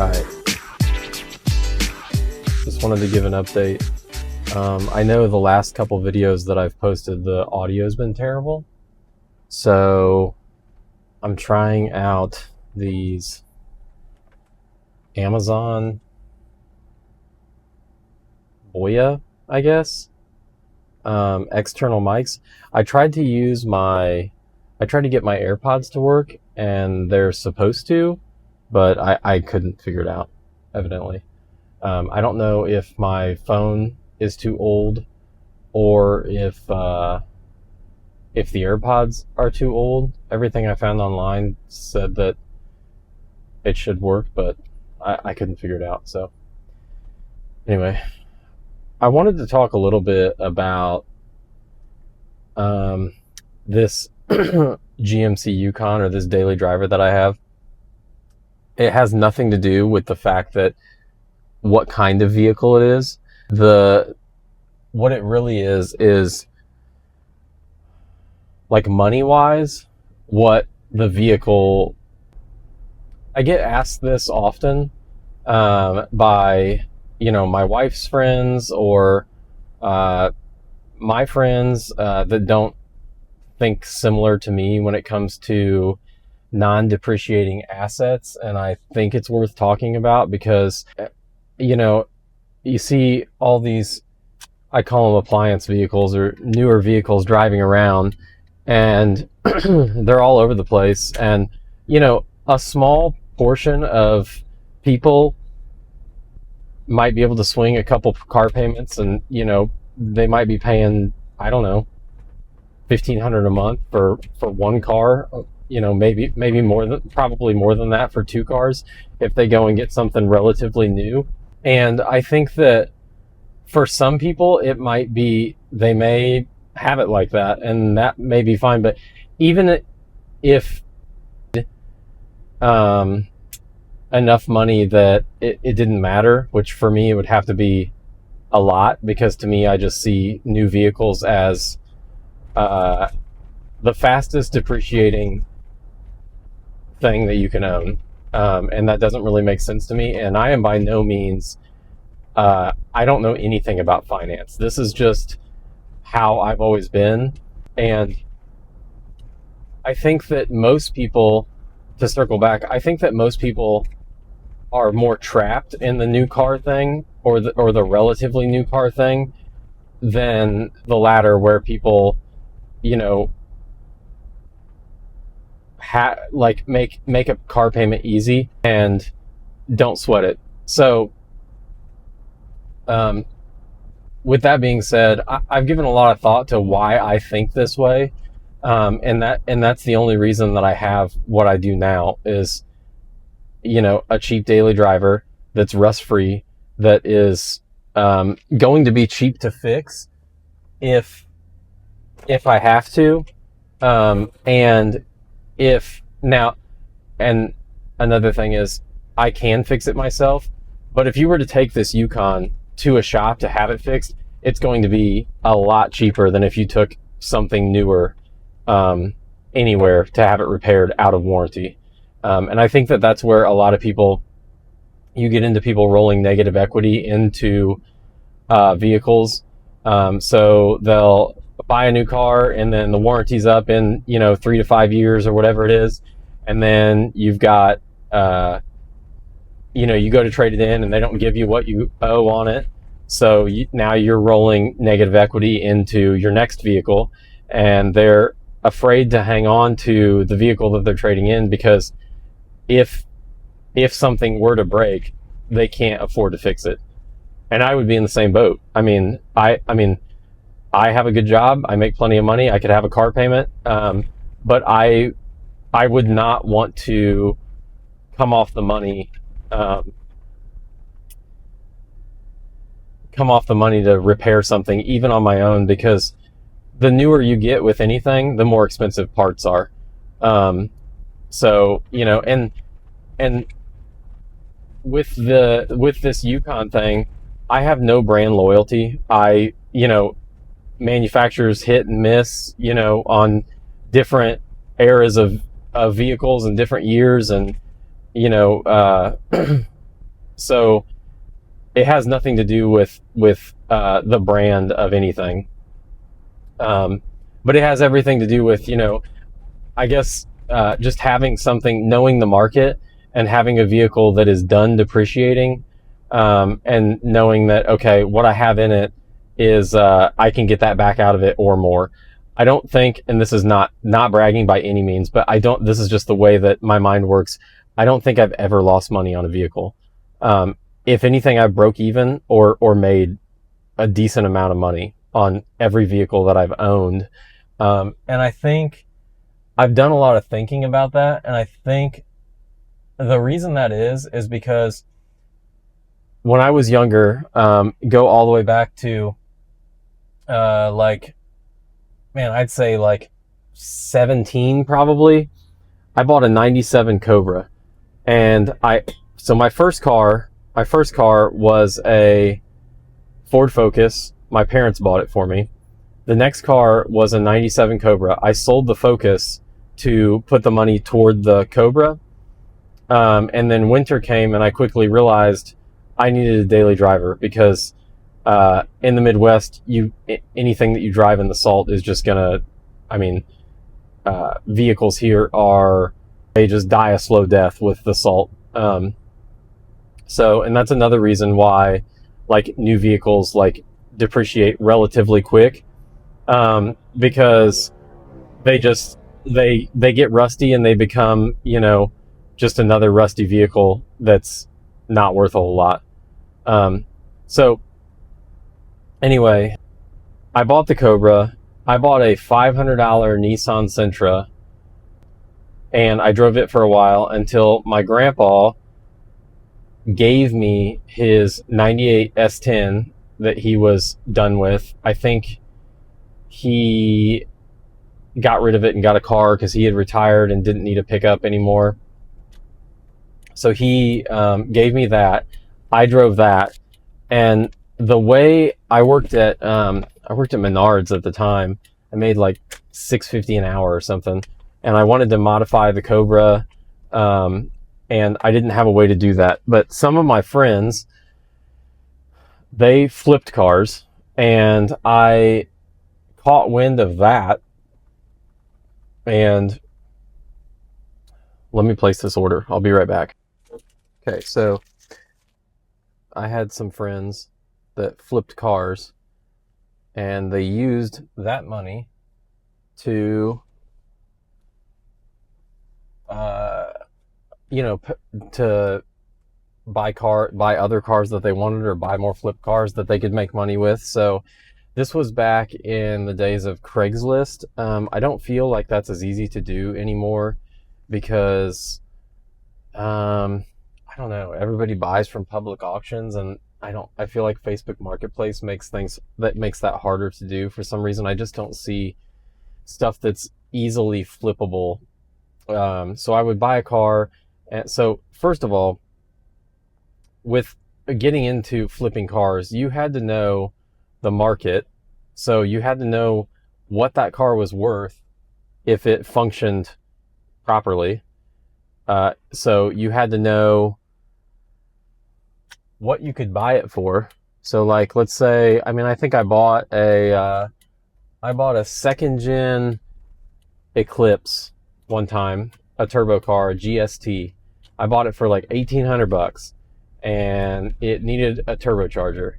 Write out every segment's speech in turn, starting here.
Alright, just wanted to give an update. I know the last couple videos that I've posted, the audio's been terrible. So I'm trying out these Amazon Boya, I guess, external mics. I tried to get my AirPods to work, and they're supposed to, but I couldn't figure it out, evidently. I don't know if my phone is too old, or if the AirPods are too old. Everything I found online said that it should work, but I couldn't figure it out. So anyway, I wanted to talk a little bit about this GMC Yukon, or this daily driver that I have. It has nothing to do with the fact that what kind of vehicle it is. What it really is like money-wise, what the vehicle... I get asked this often by, my wife's friends, or my friends that don't think similar to me when it comes to non-depreciating assets. And I think it's worth talking about because, you see all these, I call them appliance vehicles or newer vehicles driving around, and they're all over the place. And, a small portion of people might be able to swing a couple car payments, and, they might be paying, I don't know, $1,500 a month for one car, maybe probably more than that for two cars if they go and get something relatively new. And I think that for some people it might be, they may have it like that, and that may be fine. But even if enough money that it didn't matter, which for me it would have to be a lot, because to me I just see new vehicles as the fastest depreciating thing that you can own, and that doesn't really make sense to me. And I am by no means, I don't know anything about finance. This is just how I've always been. And I think that most people, to circle back, I think that most people are more trapped in the new car thing, or the relatively new car thing, than the latter, where people, make a car payment easy and don't sweat it. So with that being said, I've given a lot of thought to why I think this way, and that's the only reason that I have what I do now is, a cheap daily driver that's rust free, that is going to be cheap to fix if I have to, and another thing is, I can fix it myself. But if you were to take this Yukon to a shop to have it fixed, it's going to be a lot cheaper than if you took something newer anywhere to have it repaired out of warranty. And I think that that's where a lot of people, you get into people rolling negative equity into vehicles. So they'll buy a new car, and then the warranty's up in 3 to 5 years or whatever it is, and then you've got you go to trade it in and they don't give you what you owe on it, so now you're rolling negative equity into your next vehicle, and they're afraid to hang on to the vehicle that they're trading in, because if something were to break, they can't afford to fix it. And I would be in the same boat. I mean, I have a good job. I make plenty of money. I could have a car payment. But I would not want to come off the money to repair something, even on my own, because the newer you get with anything, the more expensive parts are. So, and with this Yukon thing, I have no brand loyalty. Manufacturers hit and miss, on different eras of vehicles and different years. And, So it has nothing to do with the brand of anything, um, but it has everything to do with, I guess, just having something, knowing the market, and having a vehicle that is done depreciating, and knowing that, okay, what I have in it is, I can get that back out of it or more. I don't think, and this is not bragging by any means, but I don't. This is just the way that my mind works. I don't think I've ever lost money on a vehicle. If anything, I broke even or made a decent amount of money on every vehicle that I've owned, and I think I've done a lot of thinking about that, and I think the reason that is because when I was younger, go all the way back to, like, man, I'd say like 17 probably. I bought a 97 Cobra, and so my first car was a Ford Focus. My parents bought it for me. The next car was a 97 Cobra. I sold the Focus to put the money toward the Cobra. And then winter came, and I quickly realized I needed a daily driver because, in the Midwest, anything that you drive in the salt is just gonna, I mean, vehicles here they just die a slow death with the salt. And that's another reason why, like, new vehicles like depreciate relatively quick, because they get rusty and they become, just another rusty vehicle that's not worth a whole lot. So anyway, I bought the Cobra. I bought a $500 Nissan Sentra, and I drove it for a while until my grandpa gave me his 98 S10 that he was done with. I think he got rid of it and got a car because he had retired and didn't need a pickup anymore. So he, gave me that. I drove that, and the way I worked at Menards at the time. I made like $6.50 an hour or something, and I wanted to modify the Cobra, and I didn't have a way to do that. But some of my friends, they flipped cars, and I caught wind of that. And let me place this order. I'll be right back. Okay, so I had some friends that flipped cars, and they used that money to, to buy other cars that they wanted, or buy more flip cars that they could make money with. So this was back in the days of Craigslist. I don't feel like that's as easy to do anymore because, I don't know, everybody buys from public auctions, and I feel like Facebook Marketplace makes that harder to do for some reason. I just don't see stuff that's easily flippable. So I would buy a car. And so first of all, with getting into flipping cars, you had to know the market. So you had to know what that car was worth if it functioned properly. So you had to know what you could buy it for. So, like, let's say, I think I bought a second gen Eclipse one time, a turbo car, a GST. I bought it for like $1,800, and it needed a turbocharger.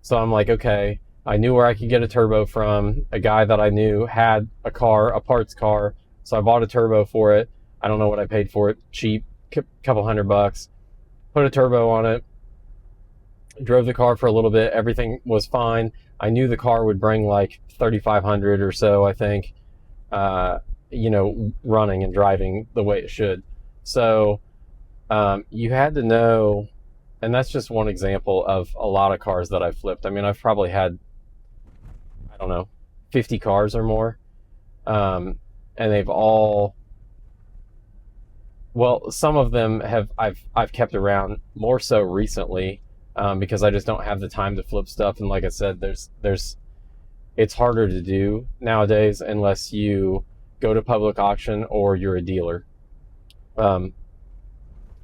So I'm like, okay, I knew where I could get a turbo from. A guy that I knew had a parts car, so I bought a turbo for it. I don't know what I paid for it, cheap, couple $100. Put a turbo on it, drove the car for a little bit. Everything was fine. I knew the car would bring like 3,500 or so, I think, running and driving the way it should. So you had to know, and that's just one example of a lot of cars that I've flipped. I've probably had, I don't know, 50 cars or more, and they've all, well, some of them I've kept around more so recently, because I just don't have the time to flip stuff. And like I said, it's harder to do nowadays unless you go to public auction or you're a dealer.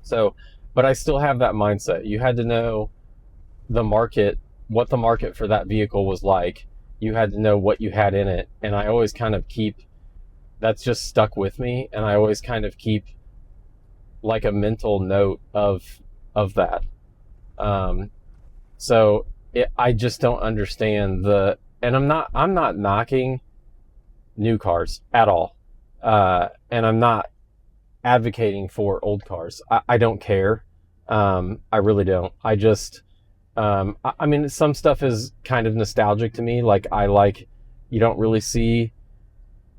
So but I still have that mindset. You had to know the market, what the market for that vehicle was like. You had to know what you had in it. And I always kind of keep, that's just stuck with me. And I always kind of keep like a mental note of that. Um, I just don't understand and I'm not knocking new cars at all. And I'm not advocating for old cars. I don't care. I really don't. I mean, some stuff is kind of nostalgic to me. You don't really see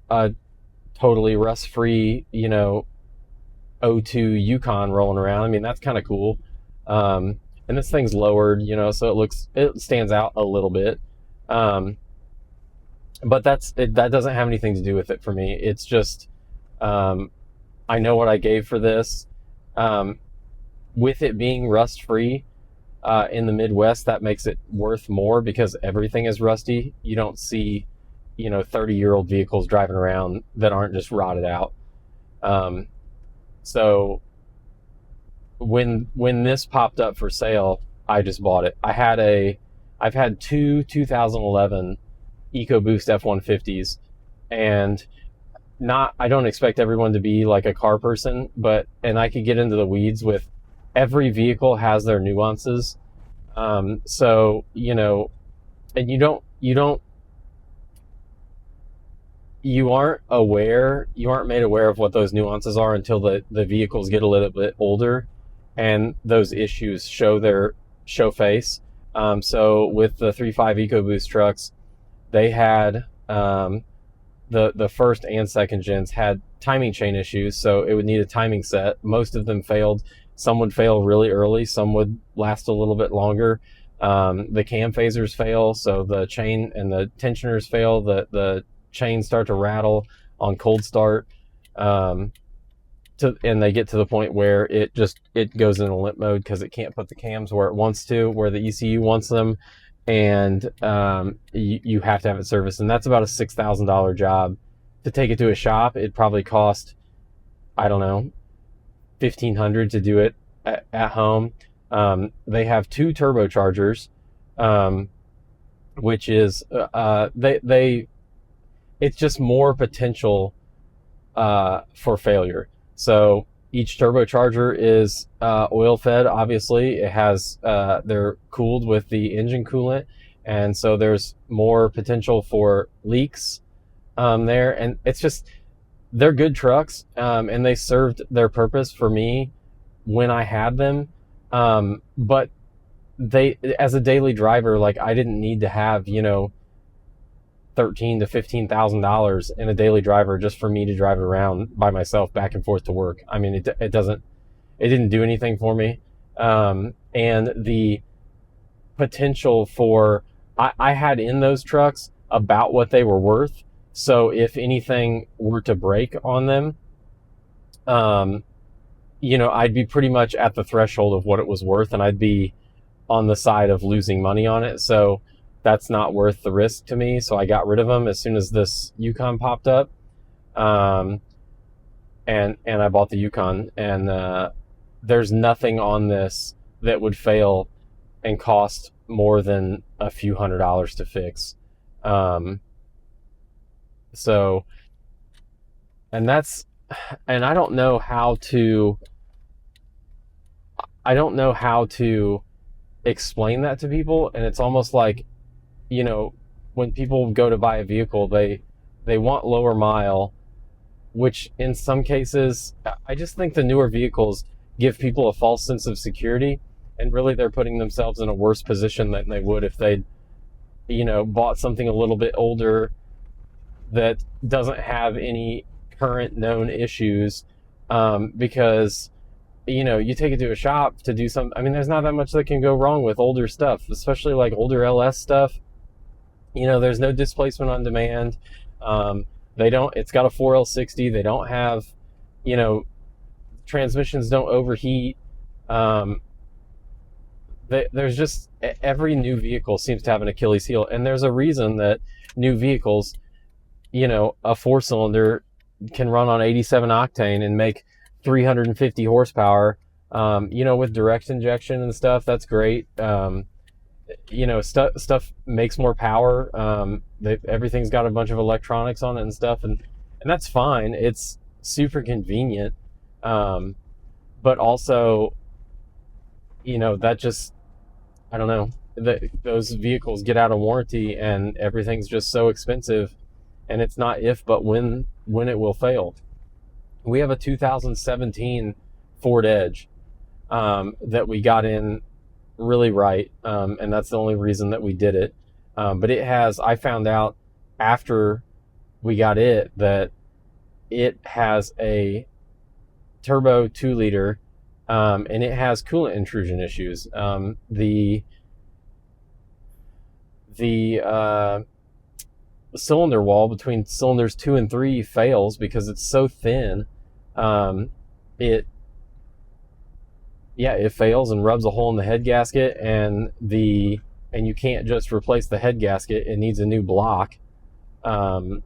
a totally rust free, '02 Yukon rolling around. I mean, that's kind of cool. And this thing's lowered, so it stands out a little bit. Um, but that doesn't have anything to do with it for me. It's just, um, I know what I gave for this. Um, with it being rust free, in the Midwest, that makes it worth more because everything is rusty. You don't see, 30-year-old vehicles driving around that aren't just rotted out. Um, so when this popped up for sale, I just bought it. I've had two 2011 EcoBoost F-150s, and I don't expect everyone to be like a car person, and I could get into the weeds with every vehicle has their nuances. So, and you aren't made aware of what those nuances are until the vehicles get a little bit older and those issues show face. So with the 3.5 EcoBoost trucks, they had, the first and second gens had timing chain issues, so it would need a timing set. Most of them failed. Some would fail really early, some would last a little bit longer. The cam phasers fail, so the chain and the tensioners fail. The chains start to rattle on cold start, and they get to the point where it goes into limp mode because it can't put the cams where it wants to, where the ECU wants them, and you have to have it serviced, and that's about a $6,000 job. To take it to a shop, it probably cost, I don't know, $1,500 to do it at home. They have two turbochargers, which is it's just more potential for failure. So each turbocharger is oil fed. Obviously, they're cooled with the engine coolant, and so there's more potential for leaks there. And they're good trucks, and they served their purpose for me when I had them. But as a daily driver, like, I didn't need to have, $13,000 to $15,000 in a daily driver just for me to drive around by myself back and forth to work. I mean, it didn't do anything for me. And the potential for, I had in those trucks about what they were worth. So if anything were to break on them, I'd be pretty much at the threshold of what it was worth, and I'd be on the side of losing money on it. So that's not worth the risk to me. So I got rid of them as soon as this Yukon popped up. And I bought the Yukon, and there's nothing on this that would fail and cost more than a few $100s to fix. So, and I don't know how to explain that to people. And it's almost like, when people go to buy a vehicle, they want lower mile, which in some cases, I just think the newer vehicles give people a false sense of security, and really they're putting themselves in a worse position than they would if they'd, bought something a little bit older that doesn't have any current known issues, because, you take it to a shop to do some, I mean, there's not that much that can go wrong with older stuff, especially like older LS stuff. There's no displacement on demand. It's got a 4L60. They don't have, transmissions don't overheat. There's just, every new vehicle seems to have an Achilles heel. And there's a reason that new vehicles, a 4-cylinder can run on 87 octane and make 350 horsepower With direct injection and stuff, that's great. Stuff makes more power. Everything's got a bunch of electronics on it and stuff, and that's fine. It's super convenient. Um, but also, that just, I don't know, those vehicles get out of warranty and everything's just so expensive, and it's not if but when it will fail. We have a 2017 Ford Edge that we got in really right, and that's the only reason that we did it. But I found out after we got it that it has a turbo 2 liter, and it has coolant intrusion issues. The cylinder wall between cylinders 2 and 3 fails because it's so thin. Um, it it fails and rubs a hole in the head gasket, and you can't just replace the head gasket. It needs a new block. Um,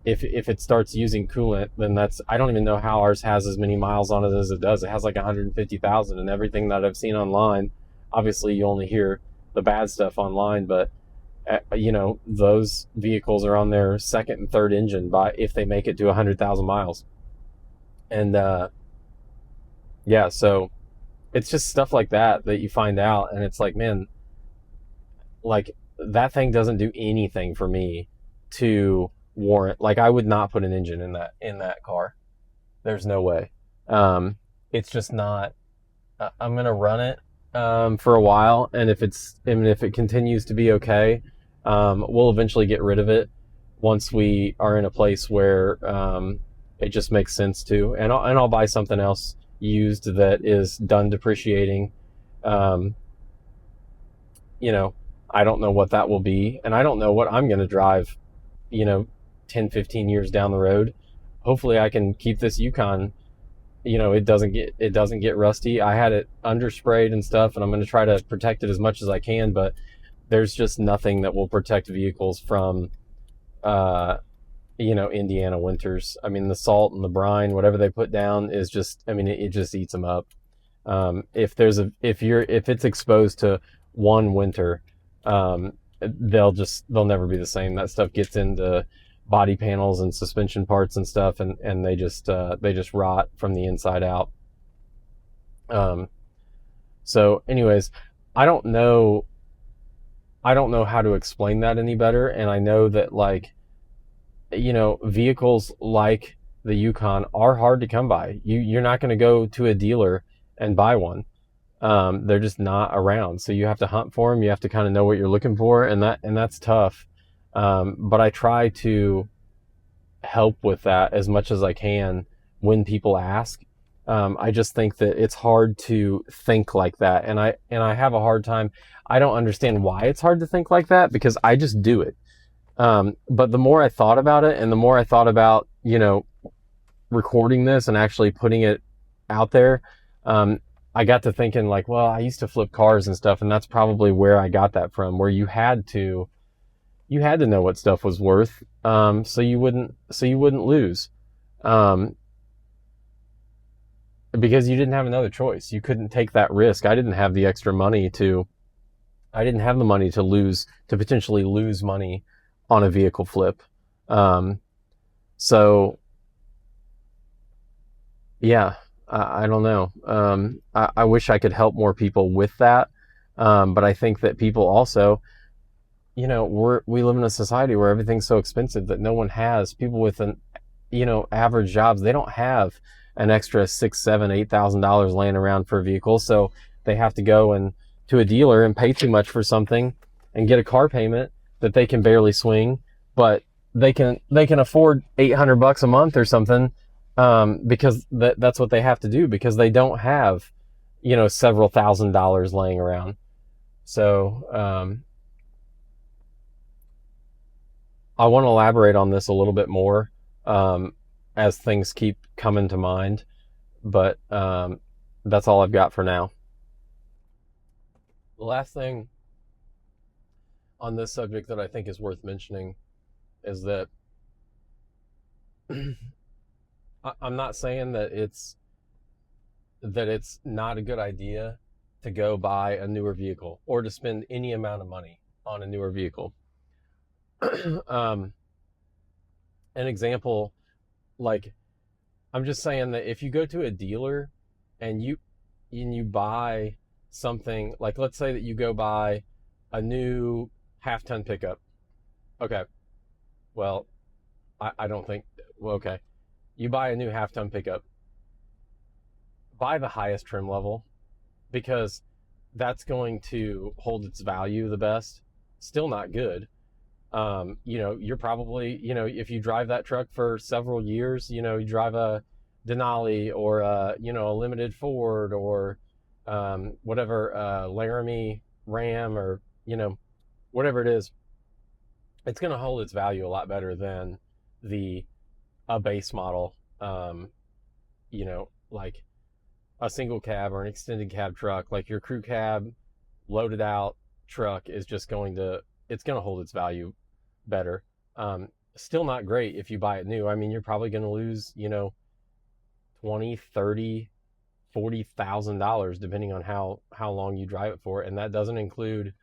if it starts using coolant, then I don't even know how ours has as many miles on it as it does. It has like 150,000, and everything that I've seen online. Obviously, you only hear the bad stuff online, but those vehicles are on their second and third engine by if they make it to 100,000 miles, and so it's just stuff like that you find out, and it's like, man, like that thing doesn't do anything for me to warrant. Like, I would not put an engine in that car. There's no way. It's just not. I'm gonna run it for a while, and if it continues to be okay, we'll eventually get rid of it once we are in a place where it just makes sense to, and I'll buy something else used that is done depreciating. Um, I don't know what that will be, and I don't know what I'm going to drive, you know, 10, 15 years down the road. Hopefully I can keep this Yukon, it doesn't get rusty. I had it undersprayed and stuff, and I'm going to try to protect it as much as I can, but there's just nothing that will protect vehicles from, uh, Indiana winters. I mean, the salt and the brine, whatever they put down is just, I mean, it just eats them up. If it's exposed to one winter, they'll never be the same. That stuff gets into body panels and suspension parts and stuff, and they just rot from the inside out. Um, so anyways, I don't know I don't know how to explain that any better, and I know that, like, vehicles like the Yukon are hard to come by. You're not going to go to a dealer and buy one. They're just not around. So you have to hunt for them. You have to kind of know what you're looking for, and that's tough. But I try to help with that as much as I can when people ask. I just think that it's hard to think like that, and I have a hard time. I don't understand why it's hard to think like that, because I just do it. But the more I thought about it, and the more I thought about, recording this and actually putting it out there, I got to thinking, like, well, I used to flip cars and stuff, and that's probably where I got that from, where you had to know what stuff was worth, so you wouldn't lose, um, because you didn't have another choice. You couldn't take that risk. I didn't have the money to potentially lose money on a vehicle flip. Um, so yeah, I don't know. I wish I could help more people with that. But I think that people also, we live in a society where everything's so expensive that no one has, people with average jobs, they don't have an extra six, seven, $8,000 laying around for a vehicle. So they have to go and to a dealer and pay too much for something and get a car payment that they can barely swing, but they can afford $800 a month or something, because that's what they have to do, because they don't have, several $1,000s laying around. So, I want to elaborate on this a little bit more, as things keep coming to mind, but that's all I've got for now. The last thing on this subject that I think is worth mentioning is that I'm not saying that it's that it's not a good idea to go buy a newer vehicle or to spend any amount of money on a newer vehicle. um, an example, like, I'm just saying that if you go to a dealer and you buy something, like, let's say that you go buy a new half ton pickup. Okay, well, I don't think, well, okay, you buy a new half ton pickup, buy the highest trim level, because that's going to hold its value the best. Still not good. You're probably, if you drive that truck for several years, you drive a Denali or a limited Ford or whatever, Laramie Ram, or whatever it is, it's going to hold its value a lot better than the a base model, like a single cab or an extended cab truck. Like your crew cab loaded out truck is just it's going to hold its value better. Still not great if you buy it new. I mean, you're probably going to lose, 20, 30, $40,000 depending on how long you drive it for, and that doesn't include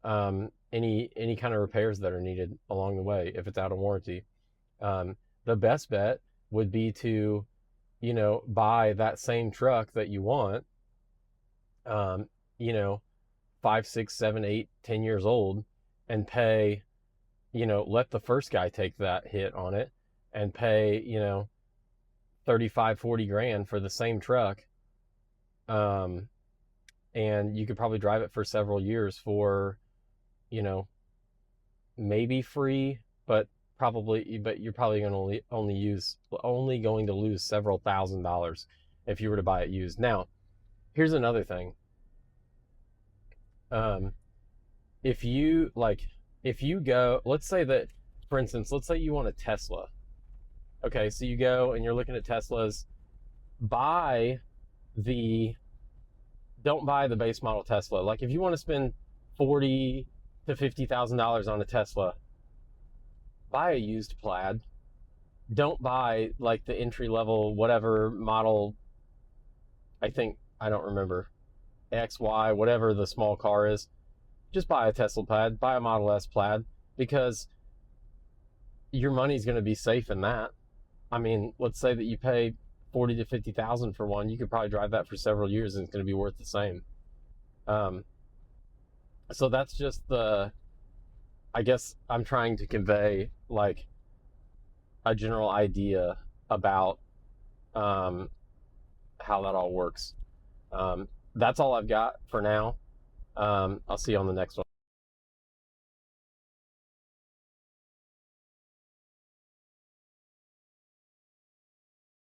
any kind of repairs that are needed along the way if it's out of warranty. The best bet would be to, buy that same truck that you want, um, you know, 5, 6, 7, 8, 10 years old, and pay, let the first guy take that hit on it and pay, 35, 40 grand for the same truck. Um, and you could probably drive it for several years for, you know, maybe free, but you're probably going to only going to lose several $1,000s if you were to buy it used. Now, here's another thing. Um, if you go, let's say that, for instance, let's say you want a Tesla. Okay, so you go and you're looking at Teslas. Buy the don't buy the base model Tesla. Like, if you want to spend $40,000 to $50,000 on a Tesla, buy a used Plaid. Don't buy like the entry level whatever model. I don't remember, X, Y, whatever the small car is. Just buy a Tesla Plaid. Buy a Model S Plaid, because your money's going to be safe in that. I mean, let's say that you pay 40 to 50,000 for one. You could probably drive that for several years, and it's going to be worth the same. Um, so that's just I guess I'm trying to convey like a general idea about um, how that all works. That's all I've got for now. I'll see you on the next one.